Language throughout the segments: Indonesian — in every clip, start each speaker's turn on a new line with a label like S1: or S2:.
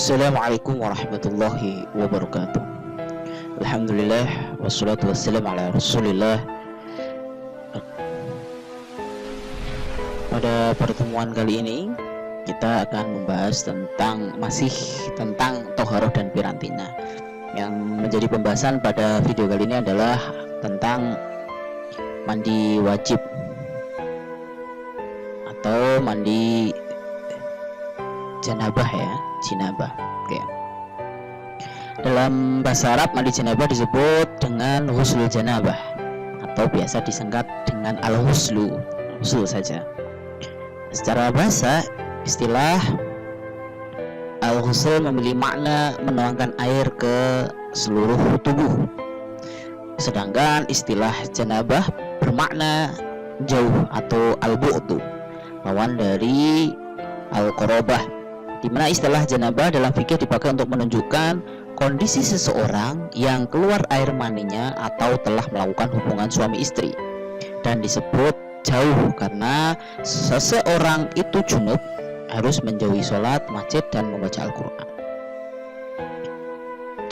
S1: Assalamualaikum warahmatullahi wabarakatuh. Alhamdulillah wassalatu wassalamu ala Rasulillah. Pada pertemuan kali ini kita akan membahas tentang toharoh dan pirantina. Yang menjadi pembahasan pada video kali ini adalah tentang mandi wajib atau mandi janabah ya, jinabah. Oke. Dalam bahasa Arab mandi janabah disebut dengan huslul janabah atau biasa disingkat dengan al-huslu, huslu saja. Secara bahasa, istilah al-husl memiliki makna menuangkan air ke seluruh tubuh. Sedangkan istilah janabah bermakna jauh atau al-bu'du, lawan dari al-qorobah, di mana istilah janabah dalam fikih dipakai untuk menunjukkan kondisi seseorang yang keluar air maninya atau telah melakukan hubungan suami istri, dan disebut jauh karena seseorang itu junub harus menjauhi sholat, masjid, dan membaca Al-Quran.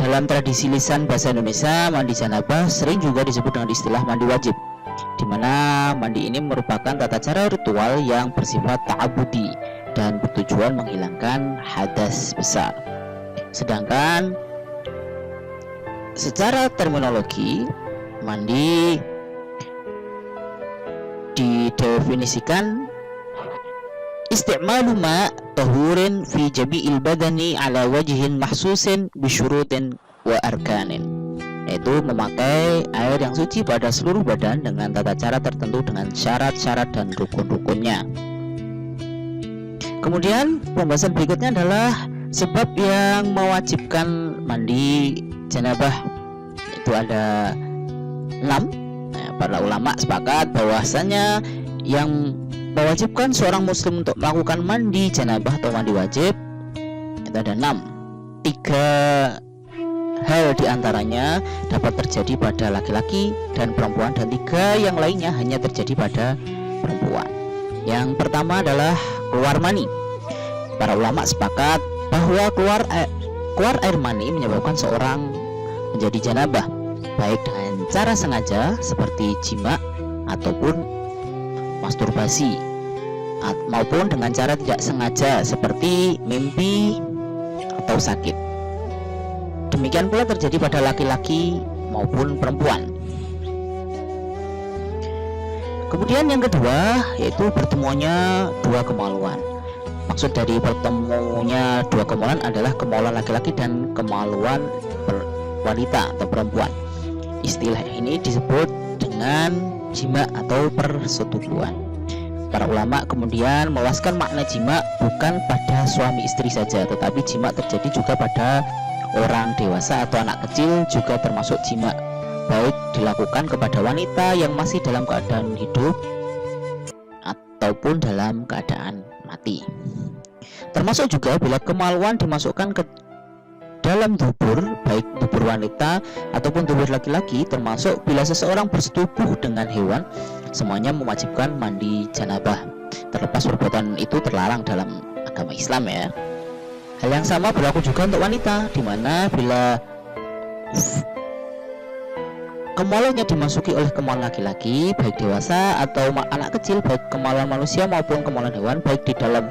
S1: Dalam tradisi lisan bahasa Indonesia, mandi janabah sering juga disebut dengan istilah mandi wajib, di mana mandi ini merupakan tata cara ritual yang bersifat ta'abudi dan bertujuan menghilangkan hadas besar. Sedangkan secara terminologi, mandi didefinisikan isti'malu ma tahurin fi jami'il badani ala wajhin mahsusin bisyurutin wa arkanin, yaitu memakai air yang suci pada seluruh badan dengan tata cara tertentu dengan syarat-syarat dan rukun-rukunnya. Kemudian pembahasan berikutnya adalah sebab yang mewajibkan mandi janabah. Itu ada 6. Para ulama sepakat bahwasanya yang mewajibkan seorang muslim untuk melakukan mandi janabah atau mandi wajib itu ada 6. 3 hal diantaranya dapat terjadi pada laki-laki dan perempuan, dan 3 yang lainnya hanya terjadi pada perempuan. Yang pertama adalah keluar mani. Para ulama sepakat bahwa keluar air mani menyebabkan seorang menjadi janabah, baik dengan cara sengaja seperti jima ataupun masturbasi, maupun dengan cara tidak sengaja seperti mimpi atau sakit. Demikian pula terjadi pada laki-laki maupun perempuan. Kemudian yang kedua yaitu bertemunya dua kemaluan. Maksud dari bertemunya dua kemaluan adalah kemaluan laki-laki dan kemaluan wanita atau perempuan. Istilah ini disebut dengan jima atau persetubuhan. Para ulama kemudian meluaskan makna jima bukan pada suami istri saja, tetapi jima terjadi juga pada orang dewasa atau anak kecil juga termasuk jima, baik dilakukan kepada wanita yang masih dalam keadaan hidup ataupun dalam keadaan mati. Termasuk juga bila kemaluan dimasukkan ke dalam dubur, baik dubur wanita ataupun dubur laki-laki, termasuk bila seseorang bersetubuh dengan hewan, semuanya mewajibkan mandi janabah, terlepas perbuatan itu terlarang dalam agama Islam ya. Hal yang sama berlaku juga untuk wanita, di mana bila kemaluannya dimasuki oleh kemaluan laki-laki, baik dewasa atau anak kecil, baik kemaluan manusia maupun kemaluan hewan, baik di dalam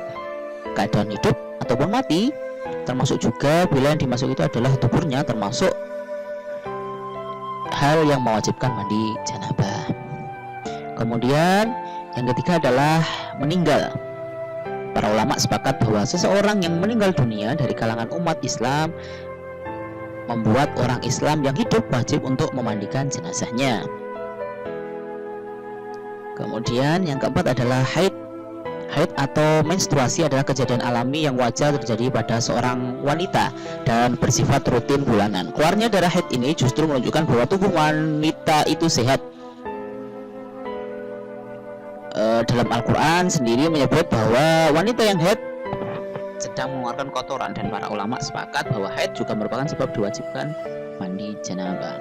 S1: keadaan hidup ataupun mati, termasuk juga bila yang dimasuk itu adalah duburnya, termasuk hal yang mewajibkan mandi janabah. Kemudian yang ketiga adalah meninggal. Para ulama sepakat bahwa seseorang yang meninggal dunia dari kalangan umat Islam membuat orang Islam yang hidup wajib untuk memandikan jenazahnya. Kemudian yang keempat adalah haid. Haid atau menstruasi adalah kejadian alami yang wajar terjadi pada seorang wanita dan bersifat rutin bulanan. Keluarnya darah haid ini justru menunjukkan bahwa tubuh wanita itu sehat. Dalam Al-Quran sendiri menyebut bahwa wanita yang haid sedang mengeluarkan kotoran, dan para ulama sepakat bahwa haid juga merupakan sebab diwajibkan mandi janabah.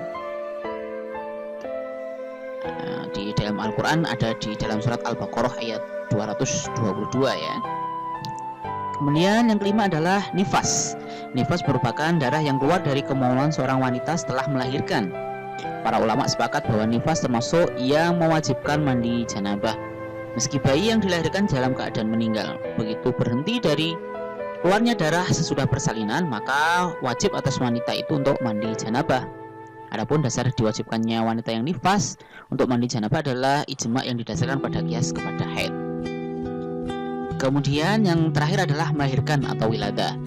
S1: Di dalam Al-Quran ada di dalam surat Al-Baqarah ayat 222 ya. Kemudian yang kelima adalah nifas. Nifas merupakan darah yang keluar dari kemaluan seorang wanita setelah melahirkan. Para ulama sepakat bahwa nifas termasuk yang mewajibkan mandi janabah. Meski bayi yang dilahirkan dalam keadaan meninggal, begitu berhenti dari keluarnya darah sesudah persalinan, maka wajib atas wanita itu untuk mandi janabah. Adapun dasar diwajibkannya wanita yang nifas untuk mandi janabah adalah ijma yang didasarkan pada qiyas kepada haid. Kemudian yang terakhir adalah melahirkan atau wiladah.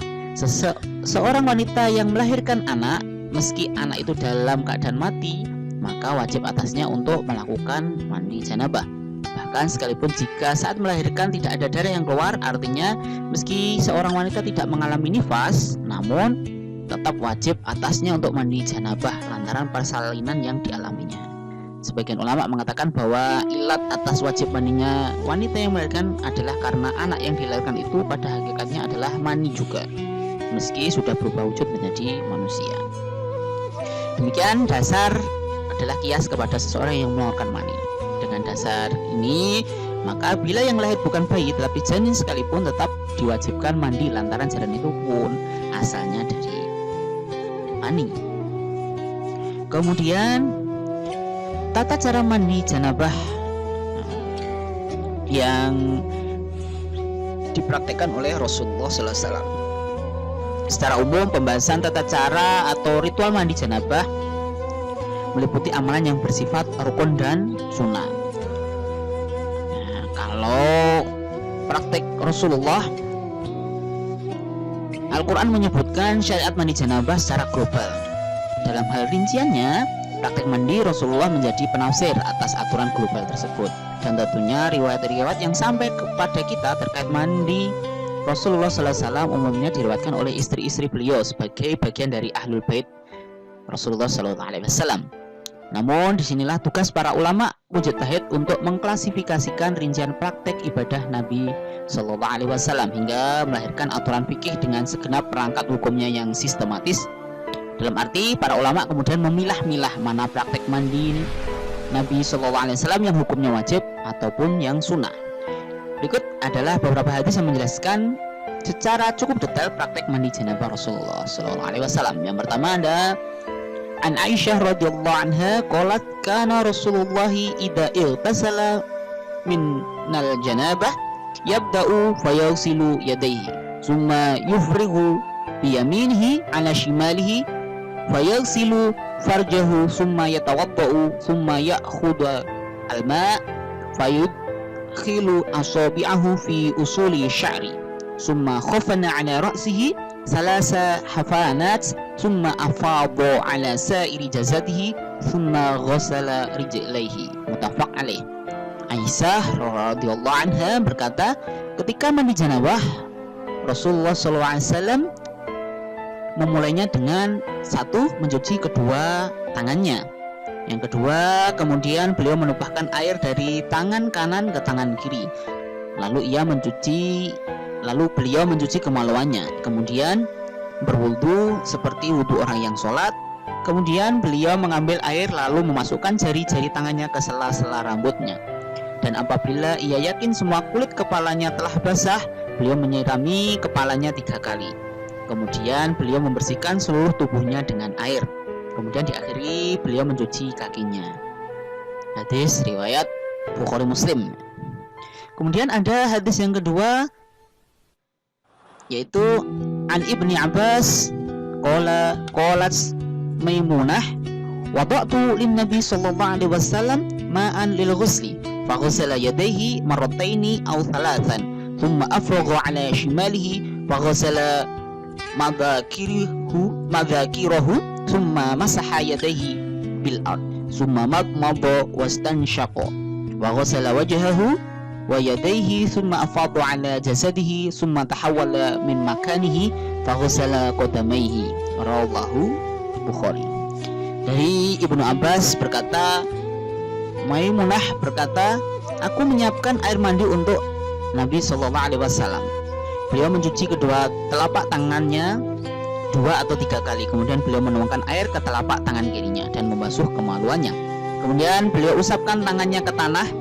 S1: Seorang wanita yang melahirkan anak, meski anak itu dalam keadaan mati, maka wajib atasnya untuk melakukan mandi janabah. Bahkan sekalipun jika saat melahirkan tidak ada darah yang keluar, artinya meski seorang wanita tidak mengalami nifas, namun tetap wajib atasnya untuk mandi janabah lantaran persalinan yang dialaminya. Sebagian ulama mengatakan bahwa ilat atas wajib mandinya wanita yang melahirkan adalah karena anak yang dilahirkan itu pada hakikatnya adalah mani juga, meski sudah berubah wujud menjadi manusia. Demikian dasar adalah qiyas kepada seseorang yang mengeluarkan mani. Dengan dasar ini, maka bila yang lahir bukan bayi tetapi janin sekalipun tetap diwajibkan mandi lantaran janin itu pun asalnya dari mani. Kemudian tata cara mandi janabah yang dipraktekkan oleh Rasulullah SAW. Secara umum, pembahasan tata cara atau ritual mandi janabah meliputi amalan yang bersifat rukun dan sunnah. Nah, kalau praktek Rasulullah, Al-Quran menyebutkan syariat mandi janabah secara global. Dalam hal rinciannya, praktek mandi Rasulullah menjadi penafsir atas aturan global tersebut. Dan tentunya riwayat-riwayat yang sampai kepada kita terkait mandi Rasulullah SAW umumnya diriwayatkan oleh istri-istri beliau sebagai bagian dari ahlul bait Rasulullah SAW. Namun disinilah tugas para ulama mujtahid untuk mengklasifikasikan rincian praktek ibadah Nabi SAW hingga melahirkan aturan fikih dengan segenap perangkat hukumnya yang sistematis. Dalam arti para ulama kemudian memilah-milah mana praktek mandi Nabi SAW yang hukumnya wajib ataupun yang sunnah. Berikut adalah beberapa hadis yang menjelaskan secara cukup detail praktek mandi janabah Rasulullah SAW. Yang pertama ada An Aisyah radhiyallahu anha qalat kana Rasulullah idza iltasala minal janabah yabda'u fayaghsilu yadayhi thumma yufrighu bi yaminihi ala shimalihi fayaghsilu farjahu thumma yatawadda'u thumma ya'khudhu al-ma' fayudkhilu asabi'ahu fi usuli sya'ri thumma khafana ala ra'sihi salasa hafanat thumma afadha ala sa'iri jasadihi thumma ghassala rijlaihi. Muttafaq alaih. Aisyah radhiyallahu anha berkata, ketika mandi janabah Rasulullah SAW memulainya dengan satu, mencuci kedua tangannya. Yang kedua, kemudian beliau menumpahkan air dari tangan kanan ke tangan kiri. Lalu beliau mencuci kemaluannya. Kemudian berwudu seperti wudu orang yang sholat. Kemudian beliau mengambil air lalu memasukkan jari-jari tangannya ke sela-sela rambutnya. Dan apabila ia yakin semua kulit kepalanya telah basah, beliau menyirami kepalanya 3 kali. Kemudian beliau membersihkan seluruh tubuhnya dengan air. Kemudian diakhiri beliau mencuci kakinya. Hadis riwayat Bukhari Muslim. Kemudian ada hadis yang kedua, yaitu An Ibni Abbas qalat Maimunah wada'tu lin Nabi sallallahu alaihi wasallam ma'an lil ghusli fa ghassala yadayhi marrataini aw thalathan thumma afragha ala shimalihi fa ghassala madhakirahu thumma masaha yadayhi bil ard thumma madmada wastanshaqa wa ghassala wajhahu wa yadayhi thumma afadha ala jasadihi thumma tahawwala min makanihi fa ghassala qadamayhi. Rawahu Bukhari. Dari Ibnu Abbas berkata, Maimunah berkata, aku menyiapkan air mandi untuk Nabi SAW. Beliau mencuci kedua telapak tangannya 2 atau 3 kali. Kemudian beliau menuangkan air ke telapak tangan kirinya dan membasuh kemaluannya. Kemudian beliau usapkan tangannya ke tanah,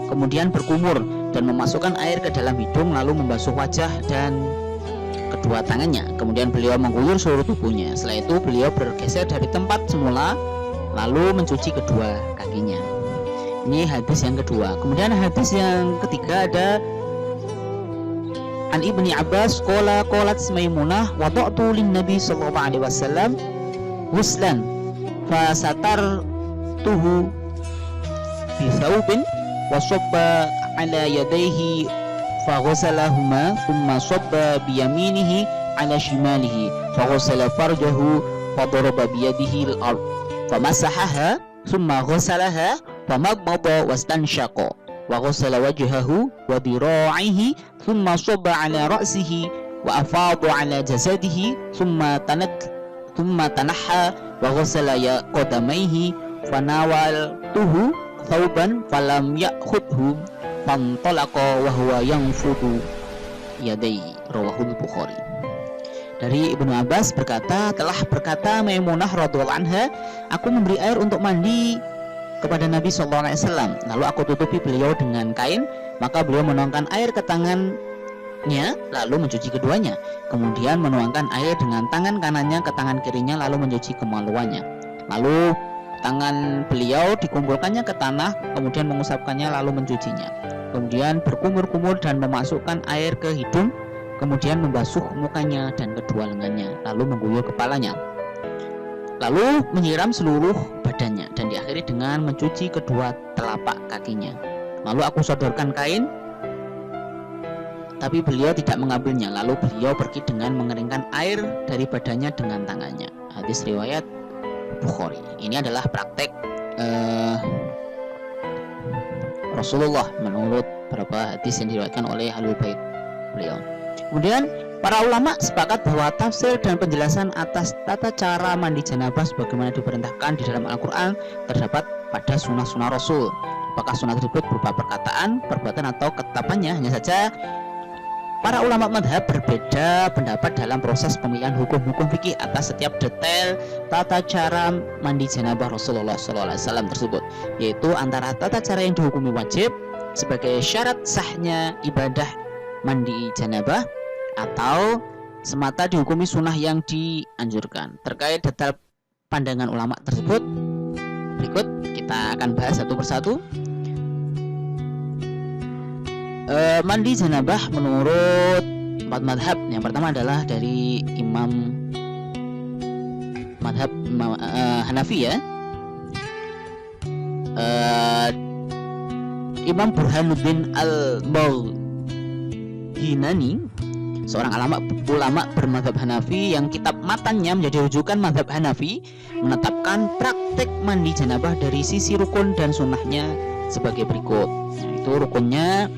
S1: kemudian berkumur dan memasukkan air ke dalam hidung lalu membasuh wajah dan kedua tangannya. Kemudian beliau mengguyur seluruh tubuhnya. Setelah itu beliau bergeser dari tempat semula lalu mencuci kedua kakinya. Ini hadis yang kedua. Kemudian hadis yang ketiga ada An Ibni Abbas qala qalat Maimunah wada'tu lin Nabi sallallahu alaihi wasallam ghuslan fa satartuhu bi thawbin wa sabba ala yadayhi fa ghasalahuma thumma sabba bi yaminihi ala shimalihi fa ghasala farjahu fa daraba bi yadihi al-ard fa masahaha thumma ghasalaha fa madmada wastanshaqa wa ghasala wajhahu wa dhira'ihi thumma sabba ala ra'sihi wa afada ala jasadihi thumma tanahha wa ghasala qadamaihi fa nawaltuhu thawban falam ya'khudhu fantalaqa wa huwa yanfudu yadayhi, rawahul Bukhari. Dari Ibnu Abbas berkata, telah berkata Maimunah radhiyallahu anha, aku memberi air untuk mandi kepada Nabi sallallahu alaihi wasallam, lalu aku tutupi beliau dengan kain, maka beliau menuangkan air ke tangannya lalu mencuci keduanya, kemudian menuangkan air dengan tangan kanannya ke tangan kirinya lalu mencuci kemaluannya, lalu tangan beliau dikumpulkannya ke tanah, kemudian mengusapkannya lalu mencucinya, kemudian berkumur-kumur dan memasukkan air ke hidung, kemudian membasuh mukanya dan kedua lengannya, lalu mengguyur kepalanya, lalu menyiram seluruh badannya, dan diakhiri dengan mencuci kedua telapak kakinya. Lalu aku sodorkan kain, tapi beliau tidak mengambilnya, lalu beliau pergi dengan mengeringkan air dari badannya dengan tangannya. Hadis riwayat Bukhari. Ini adalah praktek Rasulullah menurut beberapa hadis yang diriwayatkan oleh Ahlul Bait beliau. Kemudian para ulama sepakat bahwa tafsir dan penjelasan atas tata cara mandi janabah sebagaimana diperintahkan di dalam Al-Quran terdapat pada sunnah-sunnah Rasul. Apakah sunnah tersebut berupa perkataan, perbuatan atau ketetapannya, hanya saja para ulama madhab berbeda pendapat dalam proses pemilihan hukum-hukum fikih atas setiap detail tata cara mandi janabah Rasulullah SAW tersebut, yaitu antara tata cara yang dihukumi wajib sebagai syarat sahnya ibadah mandi janabah atau semata dihukumi sunnah yang dianjurkan. Terkait detail pandangan ulama tersebut, berikut kita akan bahas satu persatu. Mandi janabah menurut empat madhab. Yang pertama adalah dari Imam madhab Hanafi ya, Imam Burhanuddin Al-Baghinani, seorang ulama bermadhab Hanafi yang kitab matannya menjadi rujukan madhab Hanafi, menetapkan praktek mandi janabah dari sisi rukun dan sunnahnya sebagai berikut. Itu rukunnya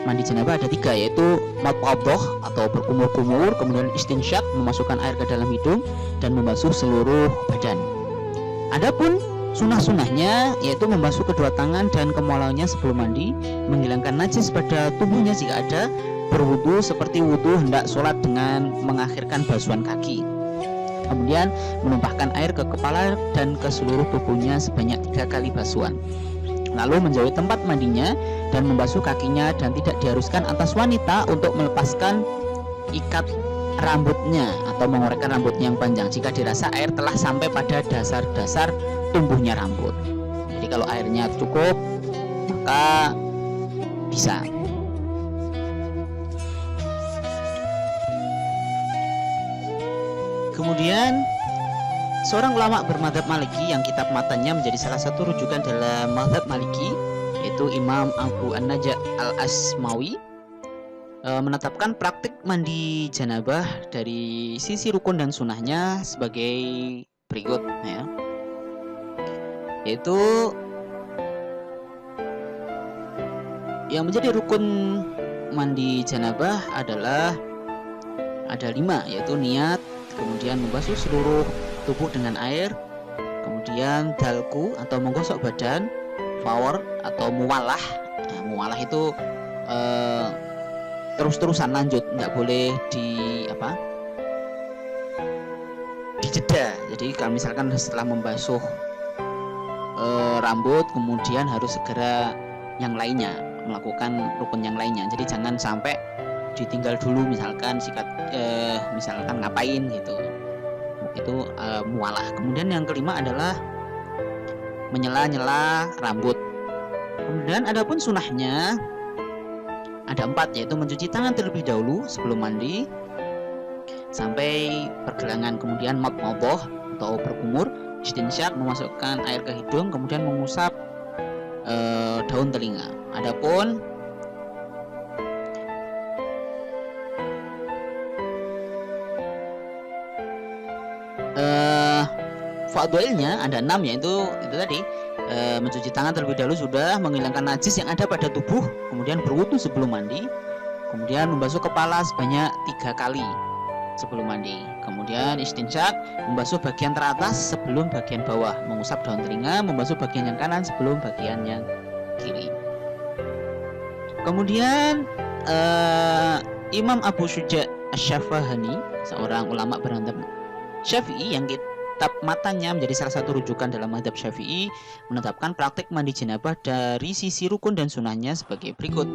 S1: mandi janabah ada 3, yaitu madmadah atau berkumur-kumur, kemudian istinsyak memasukkan air ke dalam hidung dan membasuh seluruh badan. Adapun sunnah-sunnahnya yaitu membasuh kedua tangan dan kemaluannya sebelum mandi, menghilangkan najis pada tubuhnya jika ada, berwudu seperti wudu hendak sholat dengan mengakhirkan basuhan kaki, kemudian menumpahkan air ke kepala dan ke seluruh tubuhnya sebanyak 3 kali basuhan, lalu menjauhi tempat mandinya dan membasuh kakinya, dan tidak diharuskan atas wanita untuk melepaskan ikat rambutnya atau mengorekkan rambutnya yang panjang jika dirasa air telah sampai pada dasar-dasar tumbuhnya rambut. Jadi kalau airnya cukup maka bisa. Kemudian seorang ulama bermadhab Maliki yang kitab matanya menjadi salah satu rujukan dalam madhab Maliki, yaitu Imam Abu An-Najah Al-Asmawi, menetapkan praktik mandi janabah dari sisi rukun dan sunnahnya sebagai berikut ya, yaitu yang menjadi rukun mandi janabah adalah ada 5, yaitu niat, kemudian membasuh seluruh tubuh dengan air, kemudian dalku atau menggosok badan, faur atau muwalah. Nah, muwalah itu terus-terusan lanjut, nggak boleh dijeda. Jadi kalau misalkan setelah membasuh rambut kemudian harus segera yang lainnya, melakukan rukun yang lainnya. Jadi jangan sampai ditinggal dulu, misalkan misalkan ngapain gitu, itu mualah. Kemudian yang kelima adalah menyela-nyela rambut. Kemudian adapun sunahnya ada 4, yaitu mencuci tangan terlebih dahulu sebelum mandi sampai pergelangan, kemudian madmadah atau berkumur, istinsyak memasukkan air ke hidung, kemudian mengusap daun telinga. Adapun fadhailnya ada 6, yaitu itu tadi mencuci tangan terlebih dahulu sudah, menghilangkan najis yang ada pada tubuh, kemudian berwudu sebelum mandi, kemudian membasuh kepala sebanyak 3 kali sebelum mandi, kemudian istinsyak membasuh bagian teratas sebelum bagian bawah, mengusap daun telinga, membasuh bagian yang kanan sebelum bagian yang kiri. Kemudian Imam Abu Syuja Asy-Syafahani, seorang ulama bermadhab Syafi'i yang kitab matanya menjadi salah satu rujukan dalam madhab Syafi'i, menetapkan praktik mandi jenabah dari sisi rukun dan sunahnya sebagai berikut.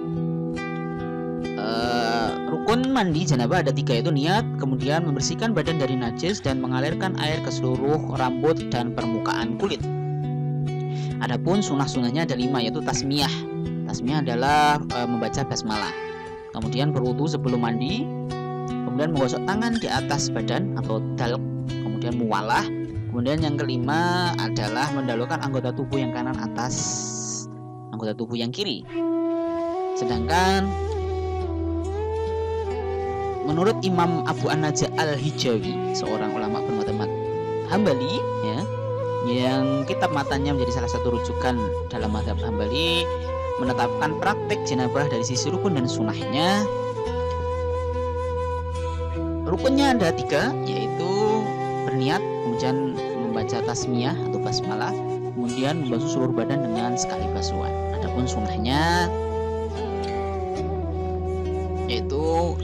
S1: Rukun mandi janabah ada 3, yaitu niat, kemudian membersihkan badan dari najis dan mengalirkan air ke seluruh rambut dan permukaan kulit. Adapun sunah-sunahnya ada 5, yaitu tasmiyah. Tasmiyah adalah membaca basmalah, kemudian berwudu sebelum mandi, kemudian menggosok tangan di atas badan atau dalq, kemudian muwalah. Kemudian yang kelima adalah mendahulukan anggota tubuh yang kanan atas anggota tubuh yang kiri. Sedangkan menurut Imam Abu An-Najah Al-Hijawi, seorang ulama bermadhab Hambali, ya, yang kitab matanya menjadi salah satu rujukan dalam madhab Hambali, menetapkan praktek jenabah dari sisi rukun dan sunahnya. Rukunnya ada 3, yaitu berniat, kemudian membaca tasmiyah atau basmalah, kemudian membasuh seluruh badan dengan sekali basuhan. Adapun sunahnya yaitu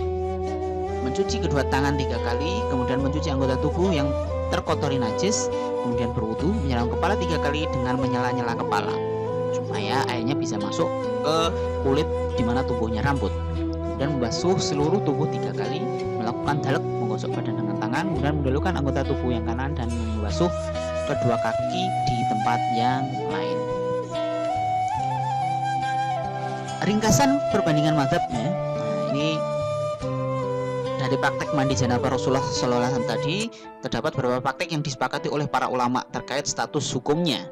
S1: mencuci kedua tangan 3 kali, kemudian mencuci anggota tubuh yang terkotori najis, kemudian berwudu, menyiram kepala 3 kali dengan menyela-nyela kepala supaya airnya bisa masuk ke kulit di mana tumbuhnya rambut, dan membasuh seluruh tubuh 3 kali, melakukan dalq, menggosok badan dengan tangan, kemudian mendahulukan anggota tubuh yang kanan dan membasuh kedua kaki di tempat yang lain. Ringkasan perbandingan mazhabnya, ini dari praktek mandi janabah Rasulullah SAW tadi, terdapat beberapa praktek yang disepakati oleh para ulama terkait status hukumnya.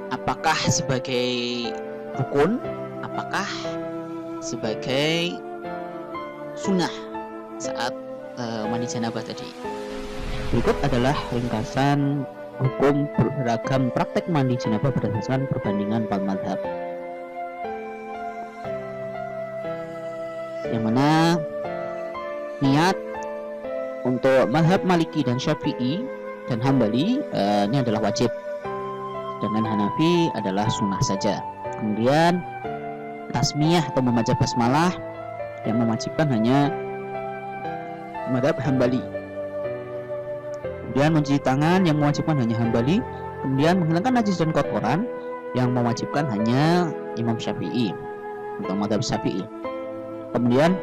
S1: Apakah sebagai rukun, apakah sebagai sunnah saat mandi janabah tadi. Berikut adalah ringkasan hukum beragam praktek mandi janabah berdasarkan perbandingan 4 mazhab. Yang mana niat untuk mazhab Maliki dan Syafi'i dan Hambali ini adalah wajib, sedangkan Hanafi adalah sunnah saja. Kemudian tasmiyah atau membaca basmalah yang mewajibkan hanya mazhab Hambali. Kemudian mencuci tangan yang mewajibkan hanya Hambali. Kemudian menghilangkan najis dan kotoran yang mewajibkan hanya Imam Syafi'i atau mazhab Syafi'i. Kemudian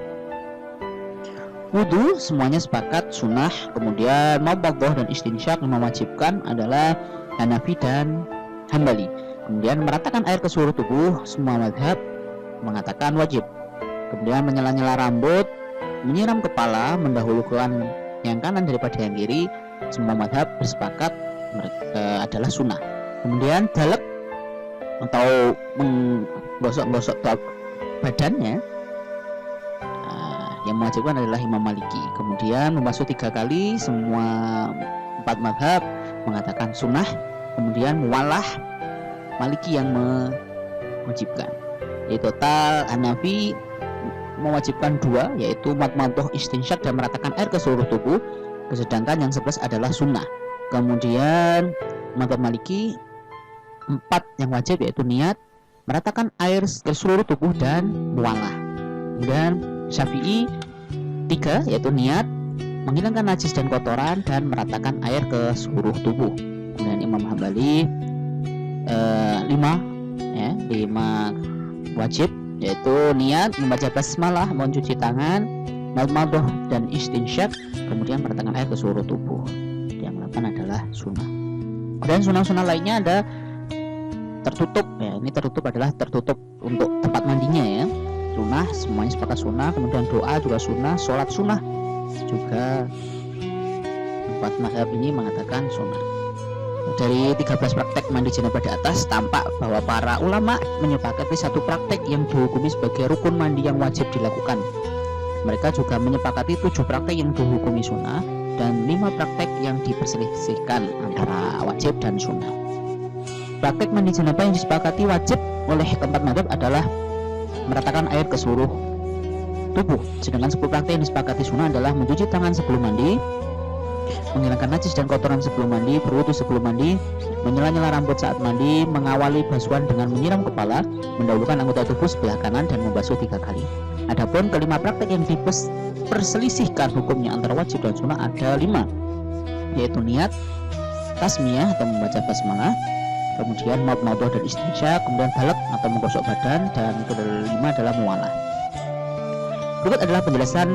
S1: wudu semuanya sepakat sunnah. Kemudian madmadah dan istinsyak yang mewajibkan adalah Hanafi dan Hambali. Kemudian meratakan air ke seluruh tubuh, semua mazhab mengatakan wajib. Kemudian menyela-nyela rambut, menyiram kepala, mendahulukan yang kanan daripada yang kiri, semua mazhab bersepakat adalah sunnah. Kemudian dalq atau menggosok-gosok badannya, yang mewajibkan adalah Imam Maliki. Kemudian membasuh 3 kali, semua 4 mazhab mengatakan sunnah. Kemudian muwalah, Maliki yang mewajibkan. Jadi total Hanafi mewajibkan 2, yaitu madmadah, istinsyak dan meratakan air ke seluruh tubuh. Sedangkan yang 11 adalah sunnah. Kemudian mazhab Maliki 4 yang wajib, yaitu niat, meratakan air ke seluruh tubuh dan muwalah. Kemudian Syafi'i 3, yaitu niat, menghilangkan najis dan kotoran dan meratakan air ke seluruh tubuh. Kemudian Imam Hambali 5 wajib, yaitu niat, membaca basmalah, mencuci tangan, madmadah dan istinsyak, kemudian pertengahan air ke seluruh tubuh. Yang 8 adalah sunnah. Dan sunnah-sunnah lainnya ada tertutup ya, ini tertutup adalah tertutup untuk tempat mandinya ya, sunnah, semuanya sepakat sunnah. Kemudian doa juga sunnah, sholat sunnah juga, 4 mazhab ini mengatakan sunnah. Dari 13 praktek mandi janabah di atas, tampak bahwa para ulama menyepakati satu praktek yang dihukumi sebagai rukun mandi yang wajib dilakukan. Mereka juga menyepakati 7 praktek yang dihukumi sunnah dan 5 praktek yang diperselisihkan antara wajib dan sunnah. Praktek mandi janabah yang disepakati wajib oleh keempat mazhab adalah meratakan air ke seluruh tubuh. Sedangkan 10 praktek yang disepakati sunnah adalah mencuci tangan sebelum mandi, menghilangkan najis dan kotoran sebelum mandi, berwudu sebelum mandi, menyela-nyela rambut saat mandi, mengawali basuhan dengan menyiram kepala, mendahulukan anggota tubuh sebelah kanan dan membasuh 3 kali. Adapun kelima praktek yang diperselisihkan hukumnya antara wajib dan sunnah ada 5, yaitu niat, tasmiyah atau membaca basmalah, kemudian madmadah dan istinsyak, kemudian balak atau menggosok badan, dan kelima adalah mualah. Berikut adalah penjelasan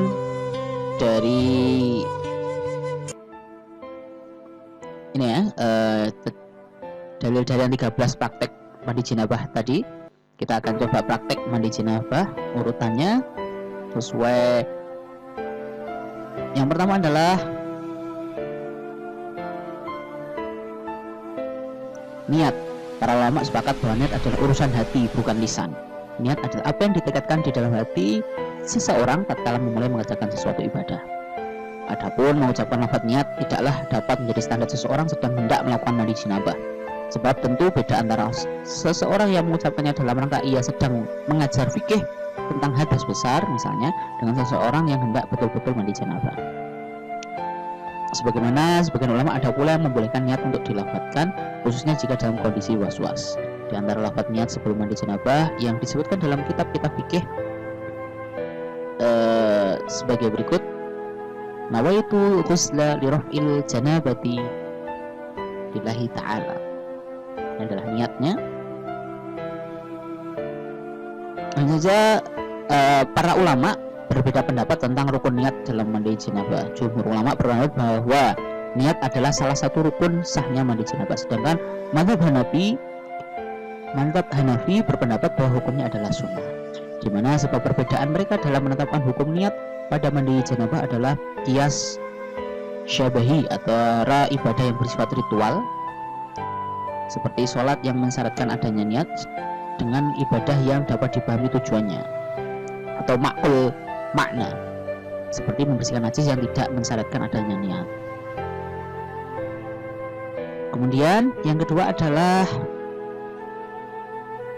S1: dari ini ya, dalil-dalil yang 13 praktek mandi janabah tadi. Kita akan coba praktek mandi janabah urutannya sesuai. Yang pertama adalah niat. Para ulama sepakat bahwa niat adalah urusan hati, bukan lisan. Niat adalah apa yang ditekadkan di dalam hati seseorang tatkala memulai mengerjakan sesuatu ibadah. Adapun mengucapkan lafaz niat tidaklah dapat menjadi standar seseorang sedang hendak melakukan mandi janabah. Sebab tentu beda antara seseorang yang mengucapkannya dalam rangka ia sedang mengajar fikih tentang hadas besar misalnya, dengan seseorang yang hendak betul-betul mandi janabah. Sebagaimana sebagian ulama ada pula yang membolehkan niat untuk dilafadzkan, khususnya jika dalam kondisi was-was. Di antara lafaz niat sebelum mandi janabah yang disebutkan dalam kitab-kitab fikih sebagai berikut: nawaitu ghusla li raf'il janabati lillahi ta'ala. Ini adalah niatnya. Hanya saja para ulama berbeda pendapat tentang rukun niat dalam mandi janabah. Jumhur ulama berpendapat bahwa niat adalah salah satu rukun sahnya mandi janabah, sedangkan mazhab Hanafi berpendapat bahwa hukumnya adalah sunnah. Di mana sebab perbedaan mereka dalam menetapkan hukum niat pada mandi janabah adalah qiyas syabahi atau ibadah yang bersifat ritual seperti sholat yang mensyaratkan adanya niat dengan ibadah yang dapat dipahami tujuannya, atau makul makna seperti membersihkan najis yang tidak mensyaratkan adanya niat. Kemudian yang kedua adalah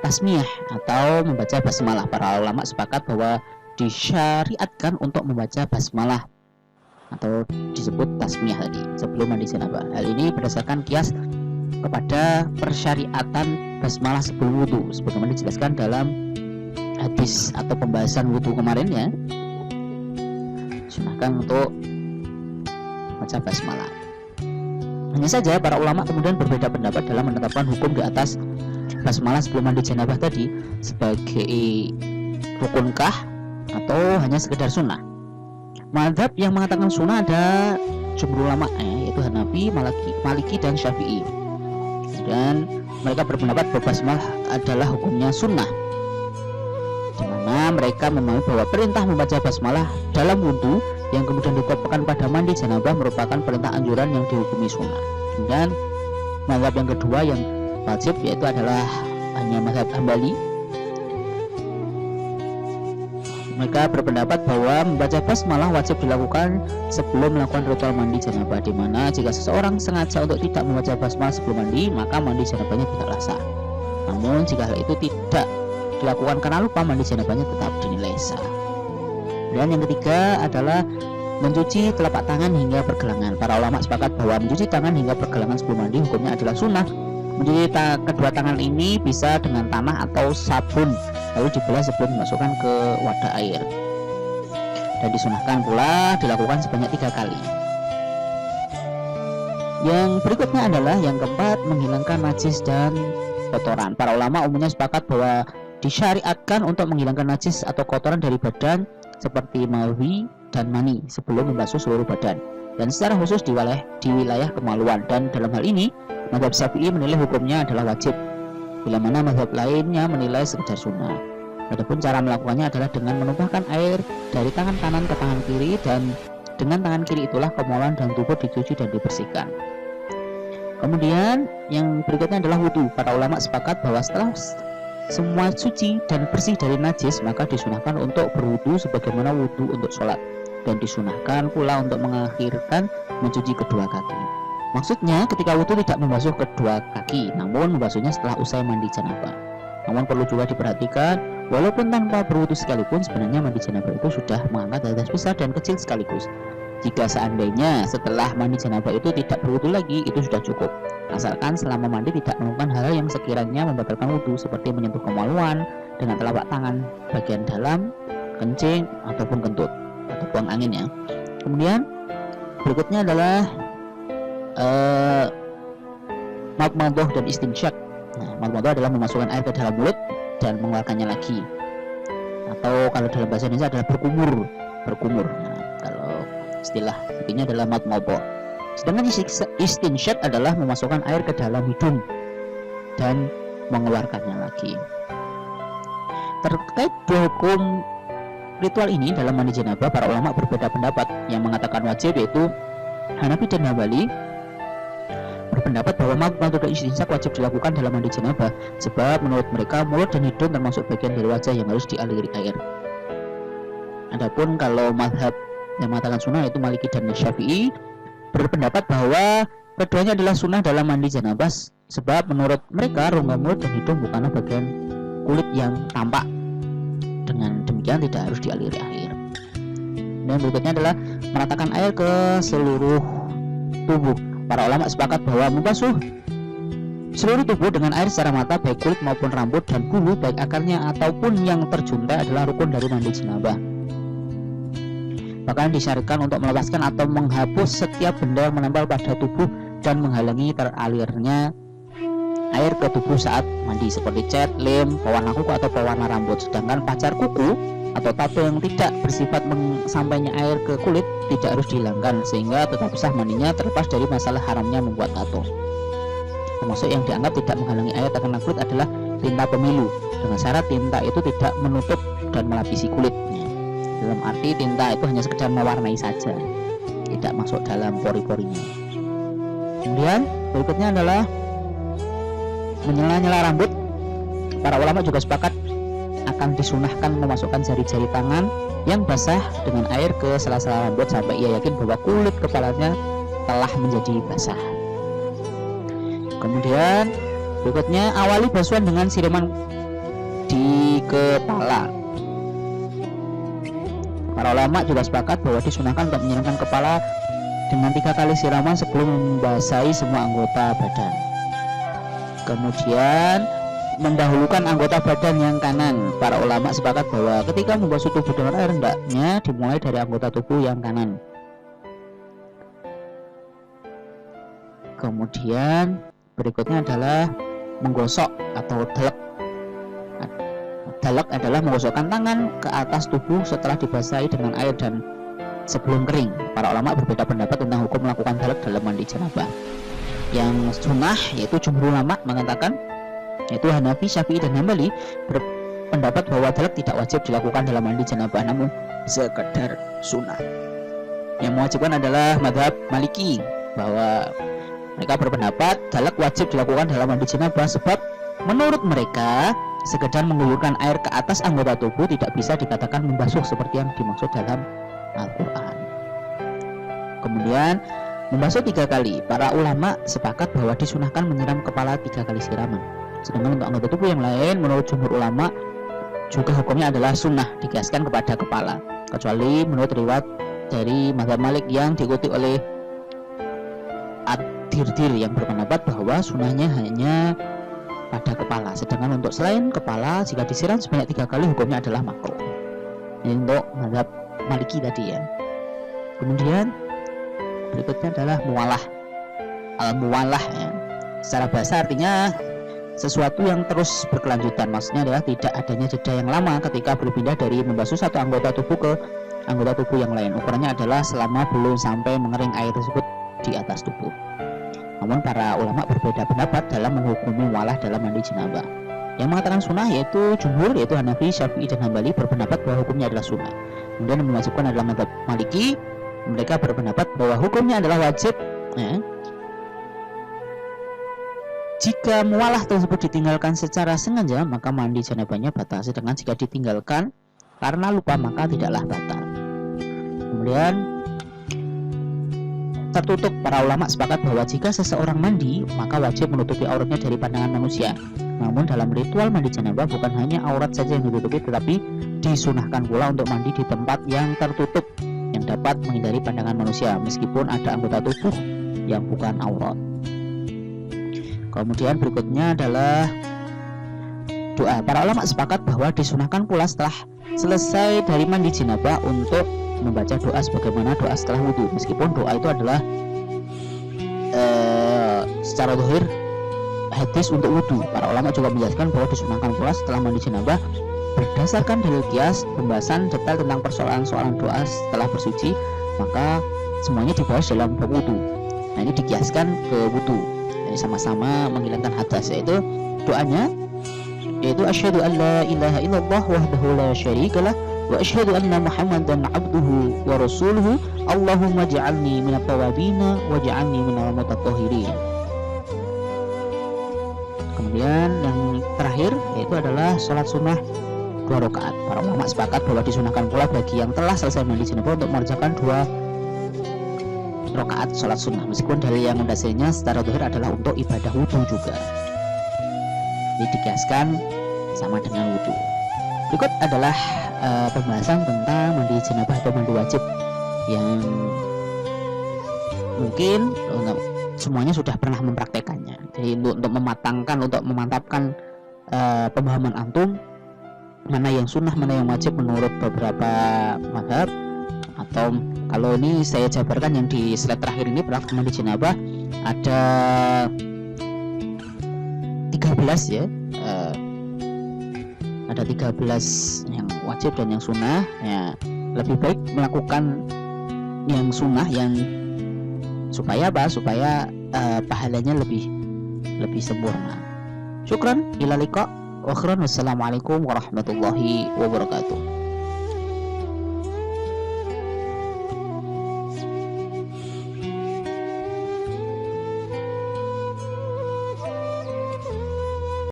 S1: tasmiyah atau membaca basmalah. Para ulama sepakat bahwa disyariatkan untuk membaca basmalah atau disebut tasmiyah tadi sebelum mandi janabah. Hal ini berdasarkan qiyas kepada persyariatan basmalah sebelum wudu, sebagaimana dijelaskan dalam hadis atau pembahasan wudu kemarin ya. Sunahkan untuk baca basmalah. Hanya saja para ulama kemudian berbeda pendapat dalam menetapkan hukum di atas basmalah sebelum mandi janabah tadi sebagai rukunkah atau hanya sekedar sunnah. Mazhab yang mengatakan sunnah ada jumhur ulama yaitu Hanafi, Maliki dan Syafi'i. Dan mereka berpendapat bahwa basmalah adalah hukumnya sunnah, di mana mereka memahami bahwa perintah membaca basmalah dalam wudu yang kemudian ditetapkan pada mandi janabah merupakan perintah anjuran yang dihukumi sunnah. Dan mazhab yang kedua yang wajib yaitu adalah hanya mazhab Hambali. Mereka berpendapat bahwa membaca basmalah wajib dilakukan sebelum melakukan ritual mandi janabah, di mana jika seseorang sengaja untuk tidak membaca basmalah sebelum mandi, maka mandi janabahnya tidaklah sah. Namun jika hal itu tidak dilakukan karena lupa, mandi janabahnya tetap dinilai sah. Dan yang ketiga adalah mencuci telapak tangan hingga pergelangan. Para ulama sepakat bahwa mencuci tangan hingga pergelangan sebelum mandi hukumnya adalah sunnah. Mencuci kedua tangan ini bisa dengan tanah atau sabun, lalu dibelah sebelum dimasukkan ke wadah air, dan disunahkan pula dilakukan sebanyak 3 kali. Yang berikutnya adalah yang keempat, menghilangkan najis dan kotoran. Para ulama umumnya sepakat bahwa disyariatkan untuk menghilangkan najis atau kotoran dari badan seperti mawi dan mani sebelum membasuh seluruh badan, dan secara khusus di wilayah kemaluan. Dan dalam hal ini mazhab Syafi'i menilai hukumnya adalah wajib, bila mana mazhab lainnya menilai sekedar sunnah. Adapun cara melakukannya adalah dengan menumpahkan air dari tangan kanan ke tangan kiri, dan dengan tangan kiri itulah kemaluan dan tubuh dicuci dan dibersihkan. Kemudian yang berikutnya adalah wudhu. Para ulama sepakat bahwa setelah semua suci dan bersih dari najis, maka disunahkan untuk berwudhu sebagaimana wudhu untuk sholat, dan disunahkan pula untuk mengakhirkan mencuci kedua kaki. Maksudnya ketika wudhu tidak membasuh kedua kaki, namun membasuhnya setelah usai mandi janabah. Namun perlu juga diperhatikan, walaupun tanpa berwudhu sekalipun, sebenarnya mandi janabah itu sudah mengangkat hadas besar dan kecil sekaligus. Jika seandainya setelah mandi janabah itu tidak berwudu lagi, itu sudah cukup, asalkan selama mandi tidak melakukan hal yang sekiranya membatalkan wudu, seperti menyentuh kemaluan dengan telapak tangan bagian dalam, kencing ataupun kentut atau buang angin ya. Kemudian berikutnya adalah madmadah dan istinsyak. Madmadah adalah memasukkan air ke dalam mulut dan mengeluarkannya lagi, atau kalau dalam bahasa Indonesia adalah berkumur. Kalau istilah intinya adalah madmadah. Sedangkan istinsyak adalah memasukkan air ke dalam hidung dan mengeluarkannya lagi. Terkait dua hukum ritual ini dalam mandi janabah, para ulama berbeda pendapat. Yang mengatakan wajib yaitu Hanafi dan Hambali berpendapat bahwa madmadah dan istinsyak wajib dilakukan dalam mandi janabah, sebab menurut mereka mulut dan hidung termasuk bagian dari wajah yang harus dialiri air. Adapun kalau mazhab yang mengatakan sunnah yaitu Maliki dan Syafi'i berpendapat bahwa keduanya adalah sunnah dalam mandi janabah, sebab menurut mereka rongga mulut dan hidung bukanlah bagian kulit yang tampak, dengan demikian tidak harus dialiri air. Dan berikutnya adalah meratakan air ke seluruh tubuh. Para ulama sepakat bahwa membasuh seluruh tubuh dengan air secara merata, baik kulit maupun rambut dan bulu, baik akarnya ataupun yang terjuntai, adalah rukun dari mandi janabah. Bahkan disyariatkan untuk melepaskan atau menghapus setiap benda yang menempel pada tubuh dan menghalangi teralirnya air ke tubuh saat mandi, seperti cat, lem, pewarna kuku atau pewarna rambut. Sedangkan pacar kuku atau tato yang tidak bersifat sampainya air ke kulit tidak harus dihilangkan, sehingga tetap sah mandinya terlepas dari masalah haramnya membuat tato. Termasuk yang dianggap tidak menghalangi air terkena kulit adalah tinta pemilu, dengan syarat tinta itu tidak menutup dan melapisi kulit. Dalam arti tinta itu hanya sekedar mewarnai saja, tidak masuk dalam pori-porinya. Kemudian berikutnya adalah menyela-nyela rambut. Para ulama juga sepakat akan disunahkan memasukkan jari-jari tangan yang basah dengan air ke sela-sela rambut sampai ia yakin bahwa kulit kepalanya telah menjadi basah. Kemudian berikutnya awali basuhan dengan siraman di kepala. Para ulama juga sepakat bahwa disunahkan untuk menyiramkan kepala dengan 3 kali siraman sebelum membasahi semua anggota badan. Kemudian mendahulukan anggota badan yang kanan. Para ulama sepakat bahwa ketika membasuh tubuh dengan air, hendaknya dimulai dari anggota tubuh yang kanan. Kemudian berikutnya adalah menggosok atau dalek. Dalek adalah menggosokkan tangan ke atas tubuh setelah dibasahi dengan air dan sebelum kering. Para ulama berbeda pendapat tentang hukum melakukan dalek dalam mandi janabah. Yang sunnah yaitu jumhur ulama mengatakan, yaitu Hanafi, Syafi'i dan Hambali berpendapat bahwa dalek tidak wajib dilakukan dalam mandi janabah, namun sekedar sunnah. Yang mewajibkan adalah mazhab Maliki, bahwa mereka berpendapat dalek wajib dilakukan dalam mandi janabah, sebab menurut mereka sekedar menggulurkan air ke atas anggota tubuh tidak bisa dikatakan membasuh seperti yang dimaksud dalam Al-Quran. Kemudian membasuh 3 kali. Para ulama sepakat bahwa disunahkan menyiram kepala 3 kali siraman. Sedangkan untuk anggota tubuh yang lain, menurut jumhur ulama juga hukumnya adalah sunnah, dikiaskan kepada kepala, kecuali menurut riwayat dari mazhab Malik yang diikuti oleh Ad-Dirdir yang berpendapat bahwa sunnahnya hanya pada kepala. Sedangkan untuk selain kepala, jika disiram sebanyak 3 kali hukumnya adalah makruh. Ini untuk mazhab Maliki tadi ya. Kemudian berikutnya adalah mualah. al-muwalah ya. Secara bahasa artinya sesuatu yang terus berkelanjutan, maksudnya adalah tidak adanya jeda yang lama ketika berpindah dari membasuh satu anggota tubuh ke anggota tubuh yang lain. Ukurannya adalah selama belum sampai mengering air tersebut di atas tubuh. Namun para ulama berbeda pendapat dalam menghukumi muwalah dalam mandi janabah. Yang mengatakan sunnah yaitu jumhur, yaitu Hanafi, Syafi'i, dan Hambali berpendapat bahwa hukumnya adalah sunnah. Kemudian yang mewajibkan adalah mazhab Maliki, mereka berpendapat bahwa hukumnya adalah wajib ya. Jika muwalah tersebut ditinggalkan secara sengaja, maka mandi janabahnya batal. Sedangkan jika ditinggalkan karena lupa, maka tidaklah batal. Kemudian tertutup, para ulama sepakat bahwa jika seseorang mandi, maka wajib menutupi auratnya dari pandangan manusia. Namun dalam ritual mandi janabah bukan hanya aurat saja yang ditutupi, tetapi disunahkan pula untuk mandi di tempat yang tertutup yang dapat menghindari pandangan manusia, meskipun ada anggota tubuh yang bukan aurat. Kemudian berikutnya adalah doa. Para ulama sepakat bahwa disunahkan pula setelah selesai dari mandi janabah untuk membaca doa sebagaimana doa setelah wudhu, meskipun doa itu adalah secara zahir hadis untuk wudhu. Para ulama juga menjelaskan bahwa disunahkan pula setelah mandi janabah berdasarkan dalil qiyas pembahasan detail tentang persoalan-soalan doa setelah bersuci, maka semuanya dibahas dalam bab wudhu. Nah, ini dikiaskan ke wudhu. Jadi sama-sama menghilangkan hadas, yaitu doanya yaitu asyhadu an la ilaha illallah wahdahu la syarikalah wa asyhadu anna muhammadan abduhu wa rasuluhu allahumma ja'alni minat tawabina wa ja'alni minal mutatahhirin. Kemudian yang terakhir yaitu adalah sholat sunnah 2 rakaat. Para ulama sepakat bahwa disunahkan pula bagi yang telah selesai mandi janabah untuk mengerjakan 2 rakaat sholat sunnah, meskipun dalil yang mendasarinya secara zahir adalah untuk ibadah wudhu juga. Ini dikiaskan sama dengan wudhu. Berikut adalah pembahasan tentang mandi janabah atau mandi wajib yang mungkin semuanya sudah pernah mempraktekannya. Jadi untuk memantapkan pemahaman antum mana yang sunnah, mana yang wajib menurut beberapa mazhab, atau kalau ini saya jabarkan yang di slide terakhir ini, praktek mandi janabah ada 13 ya, ada 13 yang wajib dan yang sunnah ya. Lebih baik melakukan yang sunnah yang supaya apa? Supaya pahalanya lebih sempurna. Syukran, ila liqa wa khairan, wassalamualaikum warahmatullahi wabarakatuh.